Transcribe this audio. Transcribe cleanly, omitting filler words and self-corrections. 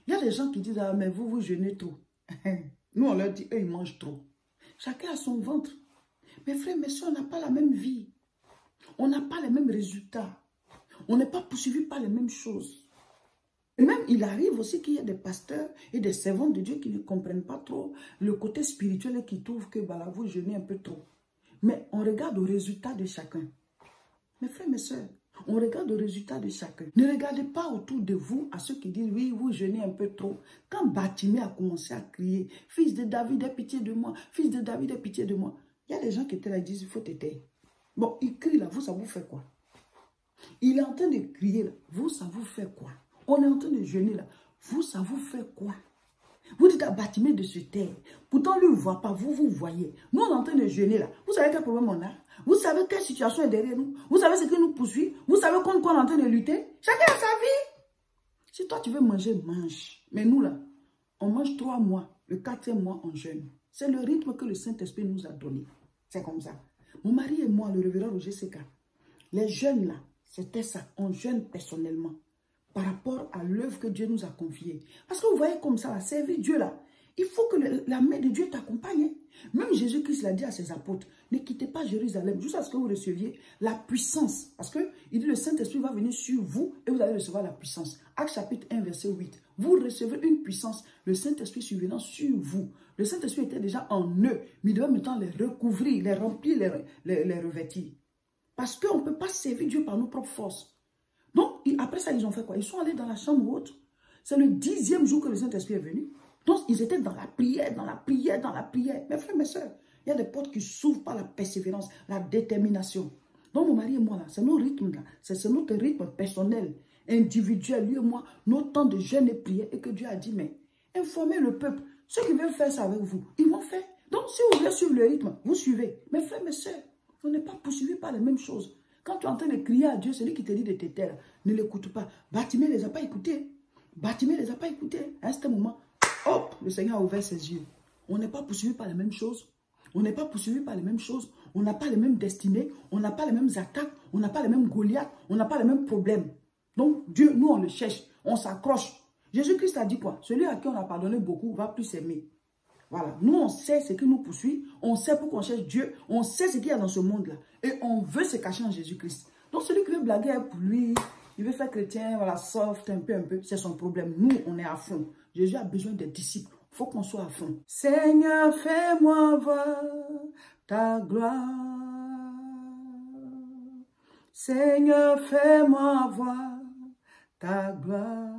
Il y a des gens qui disent, ah, mais vous, vous jeûnez trop. Nous, on leur dit, eux, ils mangent trop. Chacun a son ventre. Mes frères, mes soeurs, on n'a pas la même vie. On n'a pas les mêmes résultats. On n'est pas poursuivi par les mêmes choses. Et même, il arrive aussi qu'il y a des pasteurs et des servants de Dieu qui ne comprennent pas trop le côté spirituel et qui trouvent que bah, là, vous jeûnez un peu trop. Mais on regarde au résultat de chacun. Mes frères, mes soeurs, on regarde le résultat de chacun. Ne regardez pas autour de vous à ceux qui disent, oui, vous jeûnez un peu trop. Quand Batimée a commencé à crier, fils de David, aie pitié de moi, fils de David, aie pitié de moi. Il y a des gens qui étaient là et disent, il faut t'aider. Bon, il crie là, vous, ça vous fait quoi? Il est en train de crier là, vous, ça vous fait quoi? On est en train de jeûner là, vous, ça vous fait quoi? Vous dites à Batimée de se taire. Pourtant, lui ne voit pas, vous, vous voyez. Nous, on est en train de jeûner là. Vous savez quel problème on a? Vous savez quelle situation est derrière nous? Vous savez ce qui nous poursuit? Vous savez contre quoi on est en train de lutter? Chacun a sa vie. Si toi, tu veux manger, mange. Mais nous là, on mange 3 mois. Le 4e mois, on jeûne. C'est le rythme que le Saint-Esprit nous a donné. C'est comme ça. Mon mari et moi, le révérend Roger Seka, les jeûnes là, c'était ça. On jeûne personnellement par rapport à l'œuvre que Dieu nous a confiée. Parce que vous voyez comme ça, servir Dieu là, il faut que la main de Dieu t'accompagne. Même Jésus-Christ l'a dit à ses apôtres, ne quittez pas Jérusalem jusqu'à ce que vous receviez la puissance. Parce qu'il dit le Saint-Esprit va venir sur vous et vous allez recevoir la puissance. Actes chapitre 1, verset 8. Vous recevez une puissance, le Saint-Esprit survenant sur vous. Le Saint-Esprit était déjà en eux, mais il devait maintenant les recouvrir, les remplir, les revêtir. Parce qu'on ne peut pas servir Dieu par nos propres forces. Donc, après ça, ils ont fait quoi? Ils sont allés dans la chambre haute. C'est le 10e jour que le Saint-Esprit est venu. Donc, ils étaient dans la prière, dans la prière, dans la prière. Mes frères, mes soeurs, il y a des portes qui s'ouvrent par la persévérance, la détermination. Donc, mon mari et moi, là, c'est nos rythmes, là. C'est notre rythme personnel, individuel, lui et moi, notre temps de jeûne et prière. Et que Dieu a dit, mais informez le peuple. Ceux qui veulent faire ça avec vous, ils vont faire. Donc, si vous voulez suivre le rythme, vous suivez. Mes frères, mes soeurs, on n'est pas poursuivis par les mêmes choses. Quand tu es en train de crier à Dieu, celui qui te dit de te taire, ne l'écoute pas. Batimée ne les a pas écoutés. Batimée ne les a pas écoutés. À ce moment, hop, le Seigneur a ouvert ses yeux. On n'est pas poursuivi par les mêmes choses. On n'est pas poursuivi par les mêmes choses. On n'a pas les mêmes destinées. On n'a pas les mêmes attaques. On n'a pas les mêmes Goliaths. On n'a pas les mêmes problèmes. Donc, Dieu, nous, on le cherche. On s'accroche. Jésus-Christ a dit quoi? Celui à qui on a pardonné beaucoup va plus s'aimer. Voilà, nous on sait ce qui nous poursuit, on sait pourquoi on cherche Dieu, on sait ce qu'il y a dans ce monde-là. Et on veut se cacher en Jésus-Christ. Donc celui qui veut blaguer pour lui, il veut faire chrétien, voilà, soft, un peu, c'est son problème. Nous, on est à fond. Jésus a besoin des disciples. Il faut qu'on soit à fond. Seigneur, fais-moi voir ta gloire. Seigneur, fais-moi voir ta gloire.